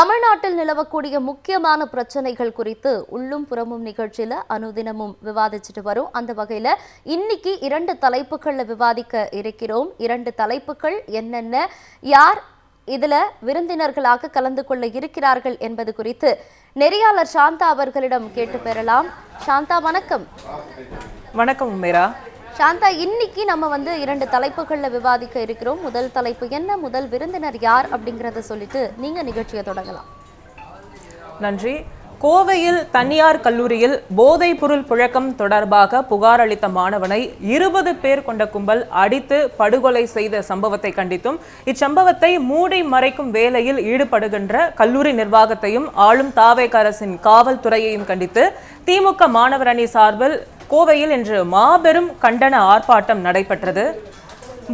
தமிழ்நாட்டில் நிலவக்கூடிய முக்கியமான பிரச்சனைகள் குறித்து உள்ளும் புறமும் நிகழ்ச்சியில அனுதினமும் விவாதிச்சுட்டு வரும். அந்த வகையில இன்னைக்கு 2 தலைப்புகள்ல விவாதிக்க இருக்கிறோம். 2 தலைப்புகள் என்னென்ன, யார் இதுல விருந்தினர்களாக கலந்து கொள்ள இருக்கிறார்கள் என்பது குறித்து நெறியாளர் சாந்தா அவர்களிடம் கேட்டு பெறலாம். சாந்தா, வணக்கம். வணக்கம் உமேரா. சாந்தா, இன்னைக்கு நம்ம 2 தலைப்புகள்ல விவாதிக்க இருக்கிறோம். முதல் தலைப்பு என்ன, முதல் விருந்தினர் யார் அப்படிங்கறத சொல்லிட்டு நீங்க நிகழ்ச்சியை தொடங்கலாம். நன்றி. கோவையில் தனியார் கல்லூரியில் போதைப் பொருள் புழக்கம் தொடர்பாக புகார் அளித்த மாணவனை 20 பேர் கொண்ட கும்பல் அடித்து படுகொலை செய்த சம்பவத்தை கண்டித்தும், இச்சம்பவத்தை மூடி மறைக்கும் வேலையில் ஈடுபடுகின்ற கல்லூரி நிர்வாகத்தையும் ஆளும் தாவேக அரசின் காவல்துறையையும் கண்டித்து திமுக மாணவர் அணி சார்பில் கோவையில் இன்று மாபெரும் கண்டன ஆர்ப்பாட்டம் நடைபெற்றது.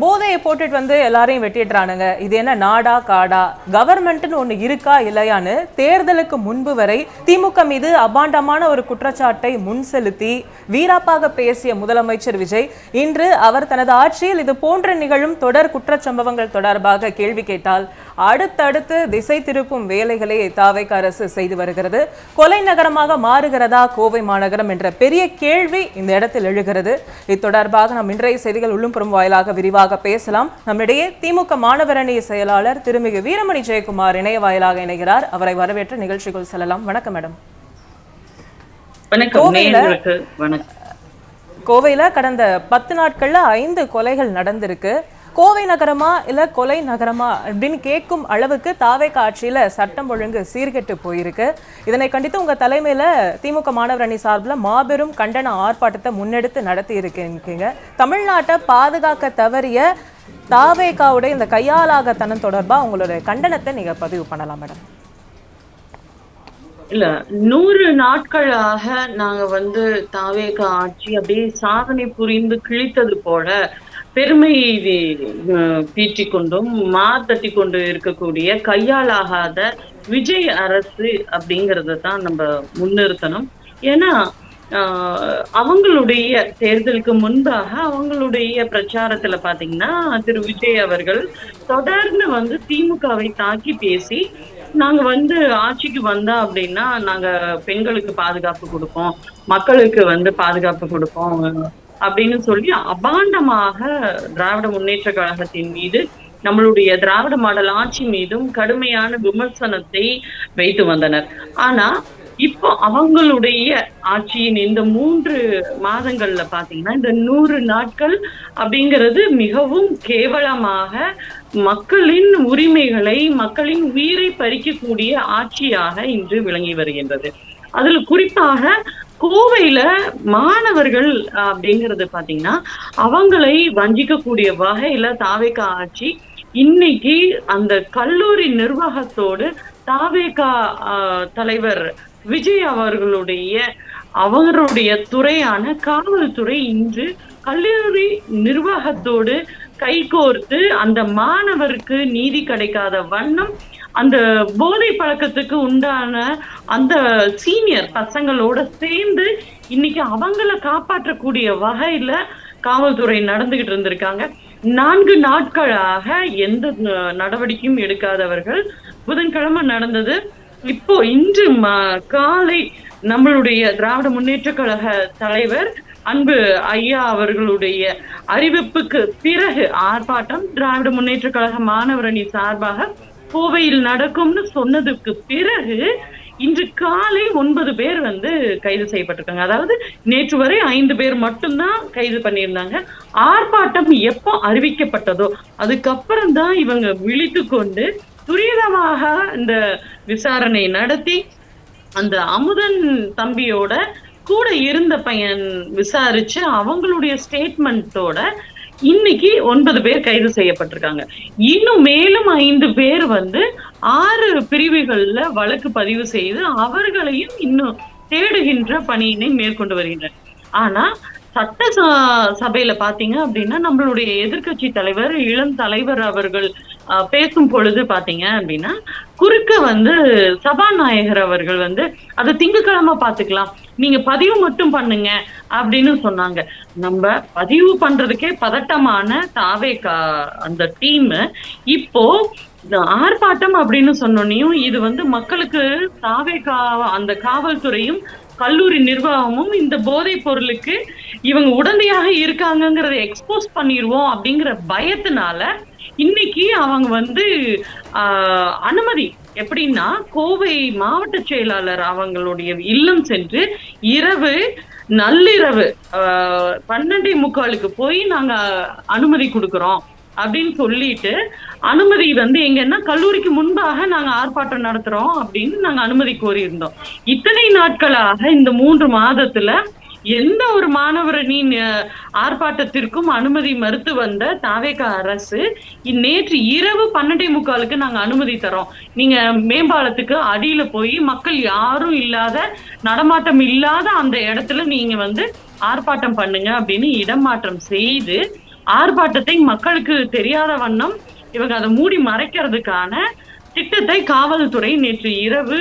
போதையை போட்டுட்டு எல்லாரையும் வெட்டிடுறானுங்க, இது என்ன நாடா காடா, கவர்மெண்ட்னு ஒண்ணு இருக்கா இல்லையான்னு தேர்தலுக்கு முன்பு வரை திமுக மீது அபாண்டமான ஒரு குற்றச்சாட்டை முன் செலுத்தி வீராப்பாக பேசிய முதலமைச்சர் விஜய் இன்று அவர் தனது ஆட்சியில் இது போன்ற நிகழும் தொடர் குற்றச்சம்பவங்கள் தொடர்பாக கேள்வி கேட்டால் அடுத்தடுத்து திசை திருப்பும் வேலைகளை தாவேக அரசு செய்து வருகிறது. கொலை நகரமாக மாறுகிறதா கோவை மாநகரம் என்ற பெரிய கேள்வி இந்த இடத்தில் எழுகிறது. இது தொடர்பாக நம் இன்றைய செய்திகள் உள்ளும் புறம் வாயிலாக விரிவாக பேசலாம். நம்மிடையே திமுக மாணவர் அணி செயலாளர் திருமிகு வீரமணி ஜெயக்குமார் இணைய வாயிலாக இணைகிறார். அவரை வரவேற்று நிகழ்ச்சிக்குள் செல்லலாம். வணக்கம் மேடம். கோவையில கடந்த 10 நாட்கள்ல 5 கொலைகள் நடந்திருக்கு. கோவை நகரமா இல்ல கொலை நகரமா அப்படின்னு கேட்கும் அளவுக்கு தாவேக ஆட்சியில சட்டம் ஒழுங்கு சீர்கெட்டு போயிருக்கு. இதனை கண்டித்து உங்க தலைமையில திமுக மாணவர் அணி சார்பில் மாபெரும் கண்டன ஆர்ப்பாட்டத்தை முன்னெடுத்து நடத்தி இருக்கீங்க. தமிழ்நாட்டை பாதுகாக்க தவறிய தாவேகாவுடைய இந்த கையாளாகத்தனம் தொடர்பா உங்களுடைய கண்டனத்தை நீங்க பதிவு பண்ணலாம் மேடம். இல்ல, 100 நாட்களாக நாங்க தாவேக ஆட்சி அப்படியே சாதனை புரிந்து கிழித்தது போல பெருமை பீற்றிக் கொண்டும் மாத்தட்டி கொண்டு இருக்கக்கூடிய கையாளாகாத விஜய் அரசு அப்படிங்கறத தான் நம்ம முன்னிறுத்தணும். ஏன்னா அவங்களுடைய தேர்தலுக்கு முன்பாக அவங்களுடைய பிரச்சாரத்துல பாத்தீங்கன்னா திரு விஜய் அவர்கள் தொடர்ந்து திமுகவை தாக்கி பேசி, நாங்க ஆட்சிக்கு வந்தா அப்படின்னா நாங்க பெண்களுக்கு பாதுகாப்பு கொடுப்போம், மக்களுக்கு பாதுகாப்பு கொடுப்போம் அப்படின்னு சொல்லி அபாண்டமாக திராவிட முன்னேற்ற கழகத்தின் மீது, நம்மளுடைய திராவிட மாடல் ஆட்சி மீதும் கடுமையான விமர்சனத்தை வைத்து வந்தனர். ஆனா இப்போ அவங்களுடைய ஆட்சியின் இந்த 3 மாதங்கள்ல பாத்தீங்கன்னா இந்த 100 நாட்கள் அப்படிங்கிறது மிகவும் கேவலமாக மக்களின் உரிமைகளை, மக்களின் உயிரை பறிக்கக்கூடிய ஆட்சியாக இன்று விளங்கி வருகின்றது. அதுல குறிப்பாக கோவையில மாணவர்கள் அப்படிங்கிறது பாத்தீங்கன்னா அவங்களை வஞ்சிக்கக்கூடிய வகையில தாவேக ஆட்சி இன்னைக்கு அந்த கல்லூரி நிர்வாகத்தோடு தாவேக தலைவர் விஜய் அவருடைய துறையான காவல்துறை இன்று கல்லூரி நிர்வாகத்தோடு கைகோர்த்து அந்த மாணவருக்கு நீதி கிடைக்காத வண்ணம் அந்த போதை பழக்கத்துக்கு உண்டான அந்த சீனியர் பசங்களோட சேர்ந்து இன்னைக்கு அவங்கள காப்பாற்றக்கூடிய வகையில காவல்துறை நடந்துகிட்டு இருந்திருக்காங்க. 4 நாட்களாக எந்த நடவடிக்கையும் எடுக்காதவர்கள் புதன்கிழமை நடந்தது. இப்போ இன்று காலை நம்மளுடைய திராவிட முன்னேற்ற கழக தலைவர் அன்பு ஐயா அவர்களுடைய அறிவிப்புக்கு பிறகு ஆர்ப்பாட்டம் திராவிட முன்னேற்ற கழக மாணவர் அணி சார்பாக கோவையில் நடக்கும்னு சொன்னதுக்கு பிறகு இன்று காலை 9 பேர் கைது செய்யப்பட்டிருக்காங்க. அதாவது நேற்று வரை 5 பேர் மட்டும்தான் கைது பண்ணியிருந்தாங்க. ஆர்ப்பாட்டம் எப்போ அறிவிக்கப்பட்டதோ அதுக்கப்புறம் தான் இவங்க விழித்து கொண்டு துரிதமாக இந்த விசாரணை நடத்தி அந்த அமுதன் தம்பியோட கூட இருந்த பையன் விசாரிச்சு அவங்களுடைய ஸ்டேட்மெண்டோட இன்னைக்கு 9 பேர் கைது செய்யப்பட்டிருக்காங்க. இன்னும் மேலும் 5 பேர் 6 பிரிவுகள்ல வழக்கு பதிவு செய்து அவர்களையும் இன்னும் தேடுகின்ற பணியினை மேற்கொண்டு வருகின்றனர். ஆனா சட்ட சபையில பாத்தீங்க அப்படின்னா நம்மளுடைய எதிர்கட்சி தலைவர் இளம் தலைவர் அவர்கள் பேசும் பொழுது பாத்தீங்க அப்படின்னா குறுக்க சபாநாயகர் அவர்கள் அதை திங்கட்கிழமை பாத்துக்கலாம், நீங்க பதிவு மட்டும் பண்ணுங்க அப்படின்னு சொன்னாங்க. நம்ம பதிவு பண்றதுக்கே பதட்டமான தாவேகா அந்த டீம் இப்போ இந்த ஆர்ப்பாட்டம் அப்படின்னு சொன்னோன்னையும் இது வந்து மக்களுக்கு அந்த காவல்துறையும் கல்லூரி நிர்வாகமும் இந்த போதைப் பொருளுக்கு இவங்க உடந்தையாக இருக்காங்கங்கிறத எக்ஸ்போஸ் பண்ணிடுவோம் அப்படிங்கிற பயத்தினால இன்னைக்கு அவங்க வந்து அனுமதி எப்படின்னா கோவை மாவட்ட செயலாளர் அவங்களுடைய இல்லம் சென்று நள்ளிரவு 12:45 போய் நாங்க அனுமதி கொடுக்கிறோம் அப்படின்னு சொல்லிட்டு அனுமதி வந்து எங்கன்னா கல்லூரிக்கு முன்பாக நாங்க ஆர்ப்பாட்டம் நடத்துறோம் அப்படின்னு நாங்க அனுமதி கோரியிருந்தோம். இத்தனை நாட்களாக இந்த 3 மாதத்துல எந்த ஒரு மாணவரணி ஆர்ப்பாட்டத்திற்கும் அனுமதி மறுத்து வந்த தாவேக அரசு நேற்று இரவு 12:45 நாங்க அனுமதி தரோம், நீங்க மேம்பாலத்துக்கு அடியில போய் மக்கள் யாரும் இல்லாத நடமாட்டம் இல்லாத அந்த இடத்துல நீங்க வந்து ஆர்ப்பாட்டம் பண்ணுங்க அப்படின்னு இடமாற்றம் செய்து ஆர்ப்பாட்டத்தை மக்களுக்கு தெரியாத வண்ணம் இவங்க அதை மூடி மறைக்கிறதுக்கான திட்டத்தை காவல்துறை நேற்று இரவு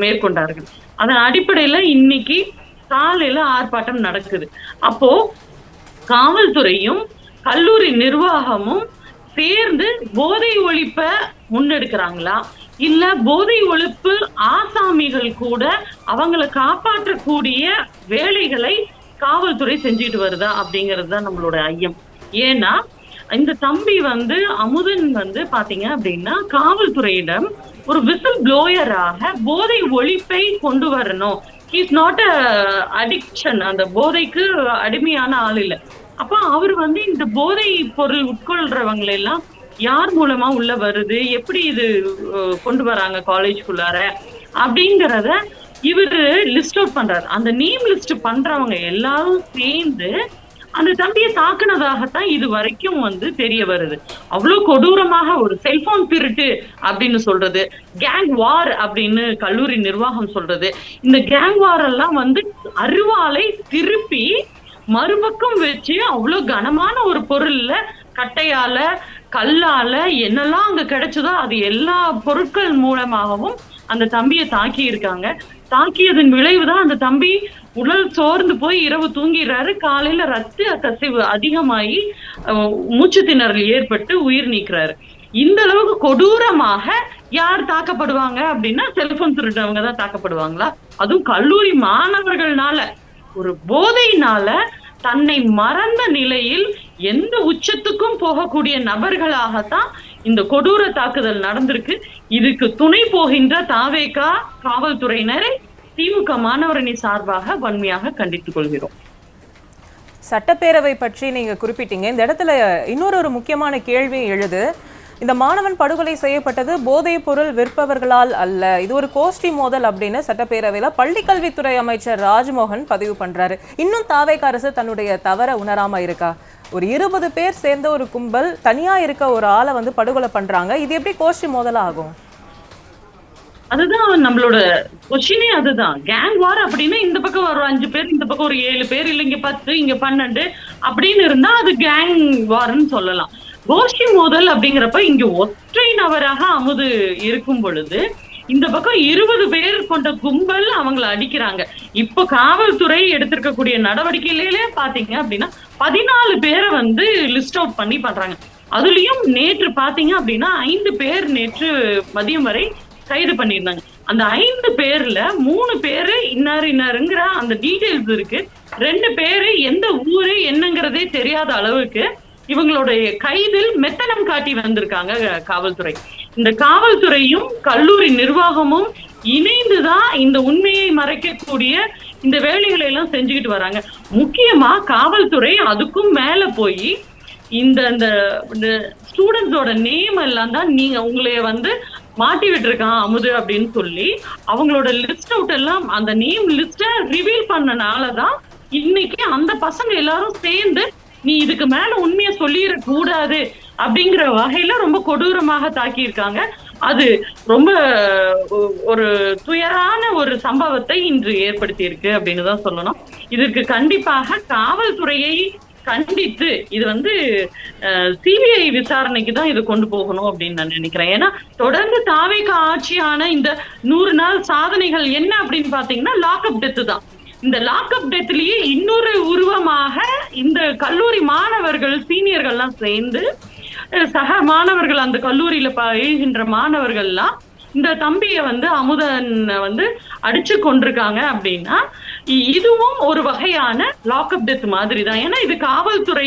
மேற்கொண்டார்கள். அதன் அடிப்படையில இன்னைக்கு காலையில ஆர்ப்பாட்டம் நடக்குது. அப்போ காவல்துறையும் கல்லூரி நிர்வாகமும் சேர்ந்து போதை ஒழிப்ப முன்னெடுக்கிறாங்களா, இல்ல போதை ஒழிப்பு ஆசாமிகள் கூட அவங்களை காப்பாற்றக்கூடிய வேலைகளை காவல்துறை செஞ்சுட்டு வருதா அப்படிங்கிறது தான் நம்மளோட ஐயம். ஏன்னா இந்த தம்பி வந்து அமுதன் வந்து பாத்தீங்க அப்படின்னா காவல்துறையிடம் ஒரு விசில் ப்ளோயராக போதை ஒழிப்பை கொண்டு வரணும், ஹீஸ் நாட் அ அடிக்ஷன், அந்த போதைக்கு அடிமையான ஆள் இல்லை. அப்ப அவர் வந்து இந்த போதை பொருள் உட்கொள்றவங்களை எல்லாம் யார் மூலமா உள்ள வருது, எப்படி இது கொண்டு வராங்க காலேஜ்குள்ளார அப்படிங்கிறத இவரு லிஸ்ட் அவுட் பண்றாரு. அந்த நேம் லிஸ்ட் பண்றவங்க எல்லாரும் சேர்ந்து அந்த தம்பியை தாக்குனதாகத்தான் இது வரைக்கும் வந்து தெரிய வருது. அவ்வளவு கொடூரமாக ஒரு செல்போன் திருட்டு அப்படின்னு சொல்றது, கேங் வார் அப்படின்னு கல்லூரி நிர்வாகம் சொல்றது, இந்த கேங் வார் எல்லாம் வந்து அருவாளை திருப்பி மறுபக்கம் வச்சு அவ்வளவு கனமான ஒரு பொருள்ல கட்டையால கல்லால என்னெல்லாம் அங்க கிடைச்சதோ அது எல்லா பொருட்கள் மூலமாகவும் அந்த தம்பியை தாக்கி இருக்காங்க. தாக்கியதன் விளைவுதான் அந்த தம்பி உடல் சோர்ந்து போய் இரவு தூங்கிடுறாரு. காலையில ரத்த கசிவு அதிகமாகி மூச்சு திணறல் ஏற்பட்டு உயிர் நீக்கிறாரு. இந்த அளவுக்கு கொடூரமாக யார் தாக்கப்படுவாங்க அப்படின்னா செல்போன் திருட்டவங்க தான் தாக்கப்படுவாங்களா? அதுவும் கல்லூரி மாணவர்கள்னால, ஒரு போதையினால தன்னை மறந்த நிலையில் எந்த உச்சத்துக்கும் போகக்கூடிய நபர்களாகத்தான் இந்த கொடூர தாக்குதல் நடந்திருக்கு. இதுக்கு துணை போகின்ற தாவேகா காவல்துறையினரை திமுக மாணவரணி சார்பாக வன்மையாக கண்டித்துக் கொள்கிறோம். சட்டப்பேரவை பற்றி நீங்க குறிப்பிட்டீங்க. இந்த இடத்துல இன்னொரு முக்கியமான கேள்வி எழுது. இந்த மாணவன் படுகொலை செய்யப்பட்டது போதைப் பொருள் விற்பவர்களால் அல்ல, இது ஒரு கோஷ்டி மோதல் அப்படின்னு சட்டப்பேரவையில பள்ளிக்கல்வித்துறை அமைச்சர் ராஜ்மோகன் பதிவு பண்றாரு. இன்னும் தாவேக அரசு தன்னுடைய தவற உணராம இருக்கா? ஒரு 20 பேர் சேர்ந்த ஒரு கும்பல் தனியா இருக்க ஒரு ஆளை வந்து படுகொலை பண்றாங்க, இது எப்படி கோஷ்டி மோதலா ஆகும்? அதுதான் நம்மளோட கொஸ்டினே. அதுதான் கேங் வார் அப்படின்னா இந்த பக்கம் ஒரு 5 பேர், இந்த பக்கம் ஒரு 7 பேர், இல்ல இங்க 10 இங்க 12 அப்படின்னு இருந்தா அது கேங் வார்ன்னு சொல்லலாம். கோஷ்டி மோதல் அப்படிங்கிறப்ப இங்க ஒற்றை நபராக அமுது இருக்கும் பொழுது இந்த பக்கம் 20 பேர் கொண்ட கும்பல் அவங்களை அடிக்கிறாங்க. இப்ப காவல்துறை எடுத்திருக்கக்கூடிய நடவடிக்கையிலே பாத்தீங்க அப்படின்னா 14 பேரை வந்து லிஸ்ட் அவுட் பண்ணி பண்றாங்க. அதுலயும் நேற்று பாத்தீங்க அப்படின்னா 5 பேர் நேற்று மதியம் வரை கைது பண்ணியிருந்தாங்க. அந்த 5 பேர்ல 3 பேரு இன்னாருங்கிற அந்த டீடைல்ஸ் இருக்கு. 2 பேரு எந்த ஊரு என்னங்கிறதே தெரியாத அளவுக்கு இவங்களுடைய கைதில் மெத்தனம் காட்டி வந்திருக்காங்க காவல்துறை. இந்த காவல்துறையும் கல்லூரி நிர்வாகமும் இணைந்துதான் இந்த உண்மையை மறைக்கக்கூடிய இந்த வேலைகளை எல்லாம் செஞ்சுக்கிட்டு வராங்க. முக்கியமா காவல்துறை அதுக்கும் மேல போய் இந்த ஸ்டூடெண்ட்ஸோட நேம் எல்லாம் தான் நீங்க உங்களைய வந்து மாட்டி விட்டுருக்கான் அமுது அப்படின்னு சொல்லி அவங்களோட லிஸ்ட் அவுட் எல்லாம் அந்த நேம் லிஸ்ட ரிவீல் பண்ணனாலதான் இன்னைக்கு அந்த பசங்க எல்லாரும் சேர்ந்து நீ இதுக்கு மேல உண்மையை சொல்லிட கூடாது அப்படிங்கிற வகையில ரொம்ப கொடூரமாக தாக்கி இருக்காங்க. அது ரொம்ப ஒரு துயரான ஒரு சம்பவத்தை இன்று ஏற்படுத்தி இருக்கு அப்படின்னு தான் சொல்லணும். இதற்கு கண்டிப்பாக காவல்துறையை கண்டித்து இது வந்து சிபிஐ விசாரணைக்கு தான் இது கொண்டு போகணும் அப்படின்னு நான் நினைக்கிறேன். ஏன்னா தொடர்ந்து தாவேக ஆட்சியான இந்த 100 நாள் சாதனைகள் என்ன அப்படின்னு பாத்தீங்கன்னா லாக்அப் டெத்து தான். இந்த லாக்அப் டெத்லயே இன்னொரு உருவமாக இந்த கல்லூரி மாணவர்கள் சீனியர்கள்லாம் சேர்ந்து சக மாணவர்கள் அந்த கல்லூரியில பயில்கின்ற மாணவர்கள்லாம் இந்த தம்பிய வந்து அமுதன் வந்து அடிச்சு கொண்டிருக்காங்க அப்படின்னா இதுவும் ஒரு வகையான லாக்அப் டெத் மாதிரி தான். ஏன்னா இது காவல்துறை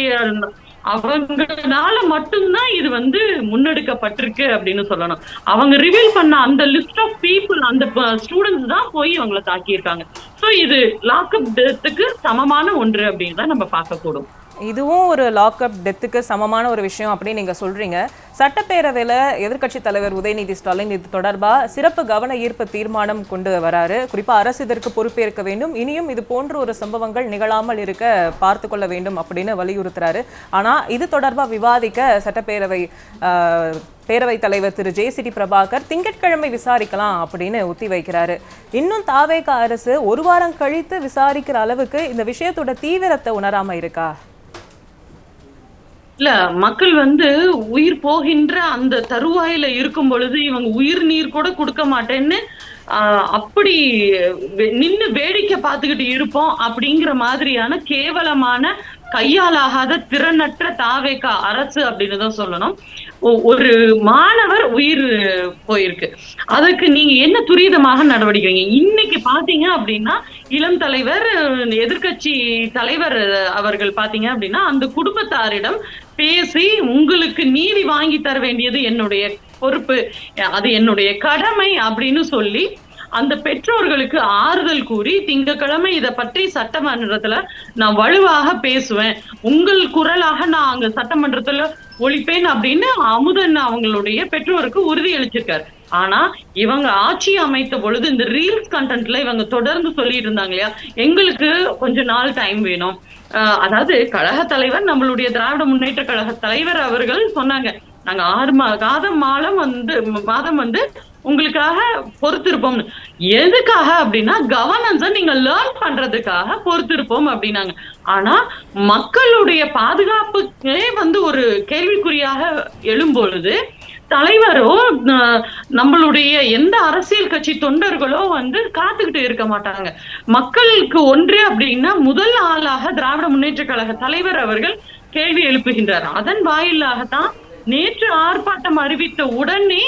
அவங்கனால மட்டும்தான் இது வந்து முன்னெடுக்கப்பட்டிருக்கு அப்படின்னு சொல்லணும். அவங்க ரிவீல் பண்ண அந்த லிஸ்ட் ஆஃப் பீப்புள், அந்த ஸ்டூடெண்ட்ஸ் தான் போய் அவங்கள தாக்கியிருக்காங்க. ஸோ இது லாக்அப் டெத்துக்கு சமமான ஒன்று அப்படின்னு தான் நம்ம பார்க்கக்கூடும். இதுவும் ஒரு லாக்அப் டெத்துக்கு சமமான ஒரு விஷயம் அப்படின்னு நீங்க சொல்றீங்க. சட்டப்பேரவையில எதிர்க்கட்சி தலைவர் உதயநிதி ஸ்டாலின் இது தொடர்பா சிறப்பு கவன ஈர்ப்பு தீர்மானம் கொண்டு வராரு. குறிப்பா அரசு இதற்கு பொறுப்பேற்க வேண்டும், இனியும் இது போன்ற ஒரு சம்பவங்கள் நிகழாமல் இருக்க பார்த்து கொள்ள வேண்டும் அப்படின்னு வலியுறுத்துறாரு. ஆனா இது தொடர்பா விவாதிக்க சட்டப்பேரவை பேரவைத் தலைவர் திரு ஜே.சி.டி. பிரபாகர் திங்கட்கிழமை விசாரிக்கலாம் அப்படின்னு ஒத்தி வைக்கிறாரு. இன்னும் தாவேக அரசு ஒரு வாரம் கழித்து விசாரிக்கிற அளவுக்கு இந்த விஷயத்தோட தீவிரத்தை உணராம இருக்கா? இல்ல, மக்கள் வந்து உயிர் போகின்ற அந்த தருவாயில இருக்கும் பொழுது இவங்க உயிர் நீர் கூட கொடுக்க மாட்டேன்னு அப்படி நின்னு வேடிக்கை பார்த்துக்கிட்டு இருப்போம் அப்படிங்கிற மாதிரியான கேவலமான கையாலாகாத திறனற்ற தாவேகா அரசு அப்படின்னு தான் சொல்லணும். ஒரு மாணவர் உயிர் போயிருக்கு, அதுக்கு நீங்க என்ன துரிதமாக நடவடிக்கை? இன்னைக்கு பாத்தீங்க அப்படின்னா இளம் தலைவர் எதிர்கட்சி தலைவர் அவர்கள் பாத்தீங்க அப்படின்னா அந்த குடும்பத்தாரிடம் பேசி உங்களுக்கு நீதி வாங்கி தர வேண்டியது என்னுடைய பொறுப்பு, அது என்னுடைய கடமை அப்படின்னு சொல்லி அந்த பெற்றோர்களுக்கு ஆறுதல் கூறி திங்கட்கிழமை இதை பற்றி சட்டமன்றத்துல நான் வலுவாக பேசுவேன், உங்கள் குரலாக நான் அங்க சட்டமன்றத்துல ஒழிப்பேன் அப்படின்னு அமுதன் அவங்களுடைய பெற்றோருக்கு உறுதி அளிச்சிருக்காரு. ஆனா இவங்க ஆட்சி அமைத்த பொழுது இந்த ரீல்ஸ் கண்டென்ட்ல இவங்க தொடர்ந்து சொல்லிட்டு இருந்தாங்க இல்லையா, எங்களுக்கு கொஞ்ச நாள் டைம் வேணும். அதாவது கழக தலைவர், நம்மளுடைய திராவிட முன்னேற்ற கழக தலைவர் அவர்கள் சொன்னாங்க, நாங்க 6 மாதம் வந்து உங்களுக்காக பொறுத்திருப்போம். எதுக்காக அப்படின்னா கவர்னன்ஸை நீங்க லேர்ன் பண்றதுக்காக பொறுத்திருப்போம் அப்படின்னாங்க. ஆனா மக்களுடைய பாதுகாப்புக்கே வந்து ஒரு கேள்விக்குறியாக எழும்பொழுது தலைவரோ நம்மளுடைய எந்த அரசியல் கட்சி தொண்டர்களோ வந்து காத்துக்கிட்டு இருக்க மாட்டாங்க. மக்களுக்கு ஒன்று அப்படின்னா முதல் ஆளாக திராவிட முன்னேற்ற கழக தலைவர் அவர்கள் கேள்வி எழுப்புகின்றார். அதன் வாயிலாகத்தான் நேற்று ஆர்ப்பாட்டம் அறிவித்த உடனே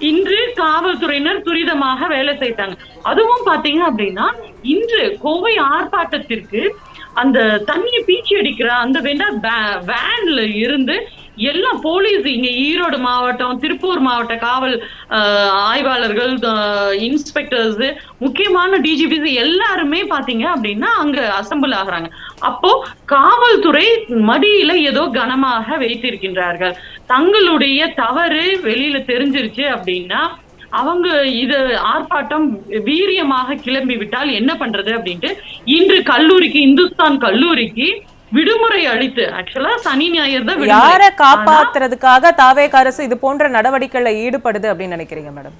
இன்று காவல்துறையினர் துரிதமாக வேலை செய்தாங்க. அதுவும் பாத்தீங்க அப்படின்னா இன்று கோவை ஆர்ப்பாட்டத்திற்கு அந்த தண்ணியை பீச்சி அடிக்கிற அந்த வேன்ல இருந்து எல்லாம் போலீஸ், இங்க ஈரோடு மாவட்டம், திருப்பூர் மாவட்ட காவல் ஆய்வாளர்கள், இன்ஸ்பெக்டர்ஸ், முக்கியமான டிஜிபிஸ் எல்லாருமே பாத்தீங்க அப்படின்னா அங்க அசம்பிள் ஆகுறாங்க. அப்போ காவல்துறை மடியில ஏதோ கனமாக வைத்திருக்கின்றார்கள். தங்களுடைய தவறு வெளியில தெரிஞ்சிருச்சு அப்படின்னா அவங்க இது ஆர்ப்பாட்டம் வீரியமாக கிளம்பி விட்டால் என்ன பண்றது அப்படின்ட்டு இன்று கல்லூரிக்கு, இந்துஸ்தான் கல்லூரிக்கு விடுமுறை அளித்து, ஆக்சுவலா சனி ஞாயிறு தான் யாரை காப்பாத்துறதுக்காக தாவேக அரசு இது போன்ற நடவடிக்கைகளை ஈடுபடுது அப்படின்னு நினைக்கிறீங்க மேடம்?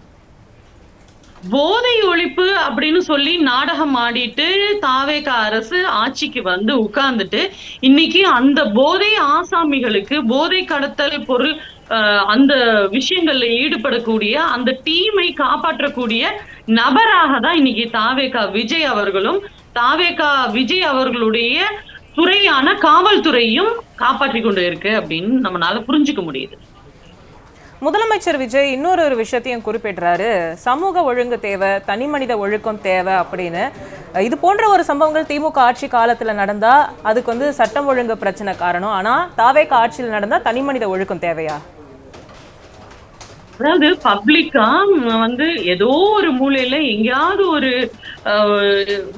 போதை ஒழிப்பு அப்படின்னு சொல்லி நாடகம் ஆடிட்டு தாவேக அரசு ஆட்சிக்கு வந்து உட்கார்ந்துட்டு இன்னைக்கு அந்த போதை ஆசாமிகளுக்கு, போதை கடத்தல் பொருள் அந்த விஷயங்கள்ல ஈடுபடக்கூடிய அந்த டீமை காப்பாற்றக்கூடிய நபராக தான் இன்னைக்கு தாவேகா விஜய் அவர்களும், தாவேகா விஜய் அவர்களுடைய துறையான காவல்துறையும் காப்பாற்றி கொண்டு இருக்கு அப்படின்னு நம்மளால புரிஞ்சுக்க முடியுது. முதலமைச்சர் விஜய் இன்னொரு விஷயத்தையும் குறிப்பிடுறாரு, சமூக ஒழுங்கு தேவை, தனி மனித ஒழுக்கம் தேவை அப்படின்னு. இது போன்ற ஒரு சம்பவங்கள் திமுக ஆட்சி காலத்துல நடந்தா அதுக்கு வந்து சட்டம் ஒழுங்கு பிரச்சனை காரணம், ஆனா தாவேக ஆட்சியில் நடந்தா தனி மனித ஒழுக்கம் தேவையா? அதாவது பப்ளிக்கா வந்து ஏதோ ஒரு மூலையில எங்கேயாவது ஒரு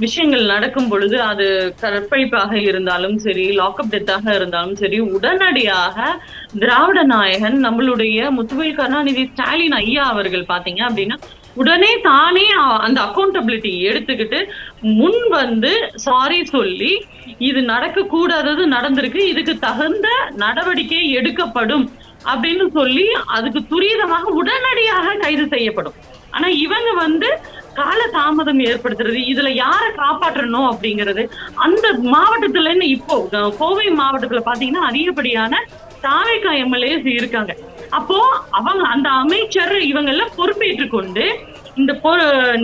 விஷயங்கள் நடக்கும் பொழுது, அது கற்பழிப்பாக இருந்தாலும் சரி, லாக்அப் டெத்தாக இருந்தாலும் சரி, உடனடியாக திராவிட நாயகன் நம்மளுடைய முத்துவேல் கருணாநிதி ஸ்டாலின் ஐயா அவர்கள் பாத்தீங்க அப்படின்னா உடனே தானே அந்த அக்கௌண்டபிலிட்டி எடுத்துக்கிட்டு முன் வந்து சாரி சொல்லி இது நடக்க கூடாதது நடந்திருக்கு, இதுக்கு தகுந்த நடவடிக்கை எடுக்கப்படும் அப்படின்னு சொல்லி அதுக்கு துரிதமாக உடனடியாக கைது செய்யப்படும். ஆனா இவங்க வந்து கால தாமதம் ஏற்படுத்துறது, இதுல யாரை காப்பாற்றணும் அப்படிங்கிறது. அந்த மாவட்டத்துல இப்போ கோவை மாவட்டத்துல பாத்தீங்கன்னா அதிகப்படியான தாவேகா எம்எல்ஏஸ் இருக்காங்க. அப்போ அவங்க அந்த அமைச்சர் இவங்க எல்லாம் பொறுப்பேற்று கொண்டு இந்த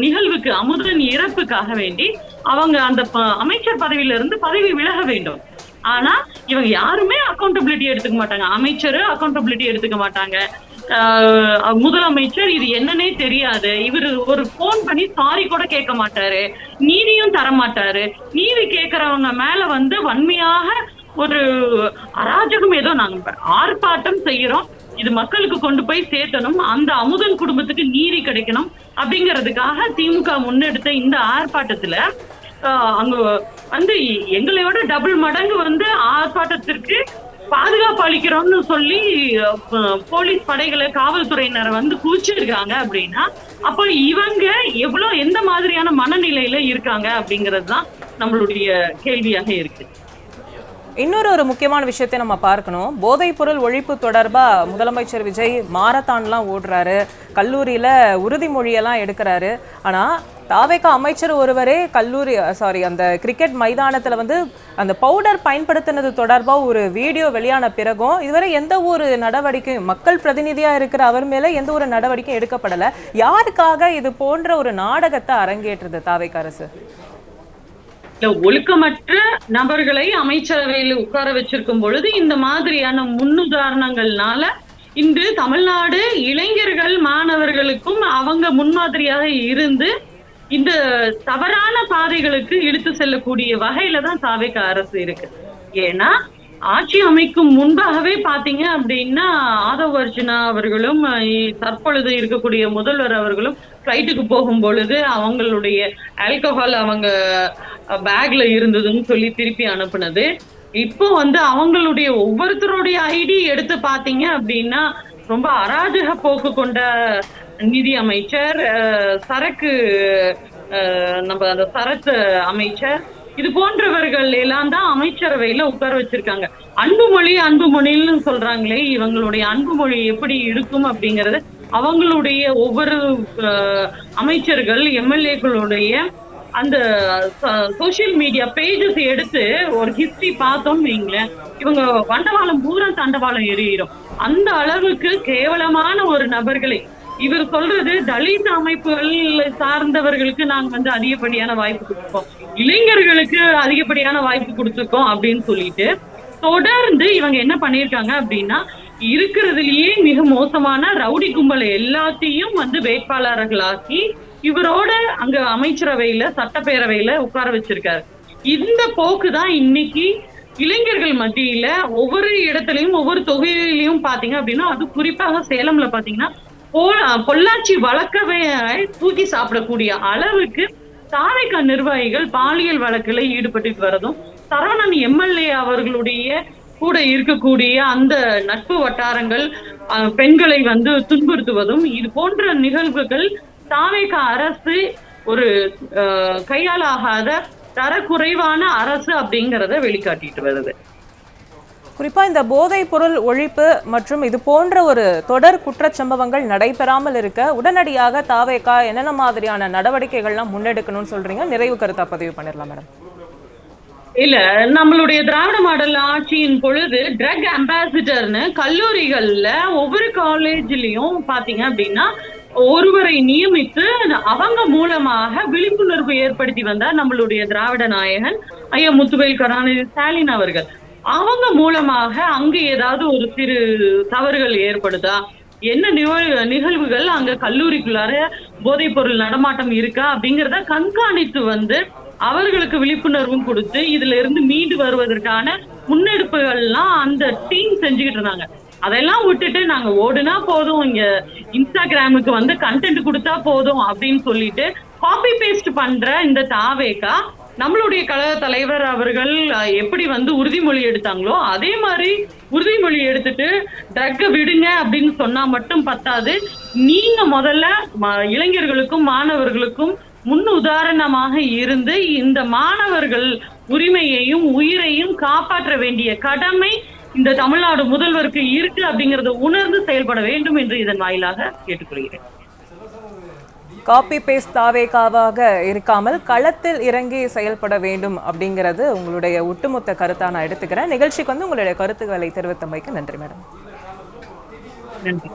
நிகழ்வுக்கு, அமுதன் இறப்புக்காக வேண்டி அவங்க அந்த அமைச்சர் பதவியில இருந்து பதவி விலக வேண்டும். ஆனா இவங்க யாருமே அக்கௌண்டபிலிட்டி எடுத்துக்க மாட்டாங்க. அமைச்சர் அக்கௌண்டபிலிட்டி எடுத்துக்க மாட்டாங்க. முதலமைச்சர் இது என்னன்னே தெரியாது. இவரு ஒரு போன் பண்ணி சாரி கூட கேட்க மாட்டாரு, நீதியும் தர மாட்டாரு. நீதி கேட்கறவங்க மேல வன்மையாக ஒரு அராஜகம், ஏதோ நாங்க ஆர்ப்பாட்டம் செய்யறோம், இது மக்களுக்கு கொண்டு போய் சேர்த்தணும், அந்த அமுதன் குடும்பத்துக்கு நீதி கிடைக்கணும் அப்படிங்கிறதுக்காக திமுக முன்னெடுத்த இந்த ஆர்ப்பாட்டத்துல அங்க எங்களையோட டபுள் மடங்கு ஆர்ப்பாட்டத்திற்கு பாதுகாப்பு அளிக்கிறோம்னு சொல்லி போலீஸ் படைகளை காவல்துறையினரை குவிச்சிருக்காங்க அப்படின்னா அப்ப இவங்க எந்த மாதிரியான மனநிலையில இருக்காங்க அப்படிங்கிறது தான் நம்மளுடைய கேள்வியாக இருக்கு. இன்னொரு முக்கியமான விஷயத்தை நம்ம பார்க்கணும். போதைப் பொருள் ஒழிப்பு தொடர்பா முதலமைச்சர் விஜய் மாரத்தான்லாம் ஓடுறாரு, கல்லூரியில உறுதிமொழியெல்லாம் எடுக்கிறாரு. ஆனா தாவேகா அமைச்சர் ஒருவரே அந்த கிரிக்கெட் மைதானத்துல அந்த பவுடர் பயன்படுத்தினது தொடர்பா ஒரு வீடியோ வெளியான பிறகும் இதுவரை எந்த ஒரு நடவடிக்கையும், மக்கள் பிரதிநிதியா இருக்கிற அவர் மேல எந்த ஒரு நடவடிக்கையும் எடுக்கப்படல. யாருக்காக இது போன்ற ஒரு நாடகத்தை அரங்கேற்றது தாவேகா அரசு? ஒழுக்கமற்ற நபர்களை அமைச்சரவையில் உட்கார வச்சிருக்கும் பொழுது இந்த மாதிரியான முன்னுதாரணங்கள்னால இன்று தமிழ்நாடு இளைஞர்கள் மாணவர்களுக்கும் அவங்க முன்மாதிரியாக இருந்து இந்த தவறான பாதைகளுக்கு இழுத்து செல்லக்கூடிய வகையில தான் தாவேகா அரசு இருக்கு. ஏன்னா ஆட்சி அமைக்கும் முன்பாகவே பாத்தீங்க அப்படின்னா ஆதவ் அர்ஜுனா அவர்களும் தற்பொழுது இருக்கக்கூடிய முதல்வர் அவர்களும் ஃபிளைட்டுக்கு போகும் பொழுது அவங்களுடைய ஆல்கஹால் அவங்க பேக்ல இருந்ததுன்னு சொல்லி திருப்பி அனுப்புனது. இப்போ அவங்களுடைய ஒவ்வொருத்தருடைய ஐடி எடுத்து பாத்தீங்க அப்படின்னா ரொம்ப அராஜக போக்கு கொண்ட நிதி அமைச்சர், சரக்கு நம்ம அந்த சரக்கு அமைச்சர், இது போன்றவர்கள் எல்லாம் தான் அமைச்சரவையில உட்கார வச்சிருக்காங்க. அன்புமொழின்னு சொல்றாங்களே, இவங்களுடைய அன்புமொழி எப்படி இருக்கும் அப்படிங்கறது அவங்களுடைய ஒவ்வொரு அமைச்சர்கள் எம்எல்ஏக்களுடைய அந்த சோசியல் மீடியா பேஜஸ் எடுத்து ஒரு ஹிஸ்டரி பார்த்தோம் வைங்களேன், இவங்க வண்டவாளம் பூரா தண்டவாளம் எரியிடும். அந்த அளவுக்கு கேவலமான ஒரு நபர்களை இவர் சொல்றது தலித் அமைப்புகள் சார்ந்தவர்களுக்கு நாங்க அதிகப்படியான வாய்ப்பு கொடுத்துருக்கோம், இளைஞர்களுக்கு அதிகப்படியான வாய்ப்பு கொடுத்துருக்கோம் அப்படின்னு சொல்லிட்டு தொடர்ந்து இவங்க என்ன பண்ணிருக்காங்க அப்படின்னா இருக்கிறதுலயே மிக மோசமான ரவுடி கும்பலை எல்லாத்தையும் வேட்பாளர்களாக்கி இவரோட அங்க அமைச்சரவையில சட்டப்பேரவையில உட்கார வச்சிருக்காரு. இந்த போக்குதான் இன்னைக்கு இளைஞர்கள் மத்தியில ஒவ்வொரு இடத்துலயும் ஒவ்வொரு தொகுதியிலையும் பாத்தீங்க அப்படின்னா, அது குறிப்பாக சேலம்ல பாத்தீங்கன்னா பொள்ளாச்சி வழக்கவே தூக்கி சாப்பிடக்கூடிய அளவுக்கு தாவேகா நிர்வாகிகள் பாலியல் வழக்குல ஈடுபட்டு வரதும், சரவணன் எம்எல்ஏ அவர்களுடைய கூட இருக்கக்கூடிய அந்த நட்பு வட்டாரங்கள் பெண்களை துன்புறுத்துவதும், இது போன்ற நிகழ்வுகள் தாவேகா அரசு ஒரு கையாலாகாத தரக்குறைவான அரசு அப்படிங்கிறத வெளிக்காட்டிட்டு வருது. குறிப்பா இந்த போதைப் பொருள் ஒழிப்பு மற்றும் இது போன்ற ஒரு தொடர் குற்றச்சம்பவங்கள் நடைபெறாமல் இருக்க உடனடியாக தாவேகா என்னென்ன மாதிரியான நடவடிக்கைகள்லாம் முன்னெடுக்கணும்னு சொல்றீங்க? நிறைவு கருத்தா பதிவு பண்ணிடலாம் மேடம். இல்ல, நம்மளுடைய திராவிட மாடல் ஆட்சியின் பொழுது ட்ரக் அம்பாசிடர்னு கல்லூரிகள்ல ஒவ்வொரு காலேஜ்லயும் பாத்தீங்க அப்படின்னா ஒருவரை நியமித்து அவங்க மூலமாக விழிப்புணர்வு ஏற்படுத்தி வந்தார் நம்மளுடைய திராவிட நாயகன் ஐயா முத்துவேல் கருணாநிதி ஸ்டாலின் அவர்கள். அவங்க மூலமாக அங்க ஏதாவது ஒரு சிறு தவறுகள் ஏற்படுதா, என்ன நிகழ்வுகள் அங்க கல்லூரிக்குள்ளார போதைப் பொருள் நடமாட்டம் இருக்கா அப்படிங்கிறத கண்காணித்து அவர்களுக்கு விழிப்புணர்வும் கொடுத்து இதுல இருந்து மீண்டு வருவதற்கான முன்னெடுப்புகள்லாம் அந்த டீம் செஞ்சுக்கிட்டு இருந்தாங்க. அதெல்லாம் விட்டுட்டு நாங்க ஓடுனா போதும், இங்க இன்ஸ்டாகிராமுக்கு கண்டென்ட் கொடுத்தா போதும் அப்படின்னு சொல்லிட்டு காப்பி பேஸ்ட் பண்ற இந்த தாவேகா நம்மளுடைய கழக தலைவர் அவர்கள் எப்படி உறுதிமொழி எடுத்தாங்களோ அதே மாதிரி உறுதிமொழி எடுத்துட்டு ட்ரக்க விடுங்க அப்படின்னு சொன்னா மட்டும் பத்தாது, நீங்க முதல்ல இளைஞர்களுக்கும் மாணவர்களுக்கும் முன் உதாரணமாக இருந்து இந்த மாணவர்கள் உரிமையையும் உயிரையும் காப்பாற்ற வேண்டிய கடமை இந்த தமிழ்நாடு முதல்வருக்கு இருக்கு அப்படிங்கறத உணர்ந்து செயல்பட வேண்டும் என்று இதன் வாயிலாக கேட்டுக்கொள்கிறேன். காப்பி பேஸ்ட் தாவேகாவாக இருக்காமல் களத்தில் இறங்கி செயல்பட வேண்டும் அப்படிங்கிறது உங்களுடைய ஒட்டுமொத்த கருத்தா நான் எடுத்துக்கிறேன். நிகழ்ச்சிக்கு உங்களுடைய கருத்துக்களை தெரிவித்தமைக்கு நன்றி மேடம். நன்றி.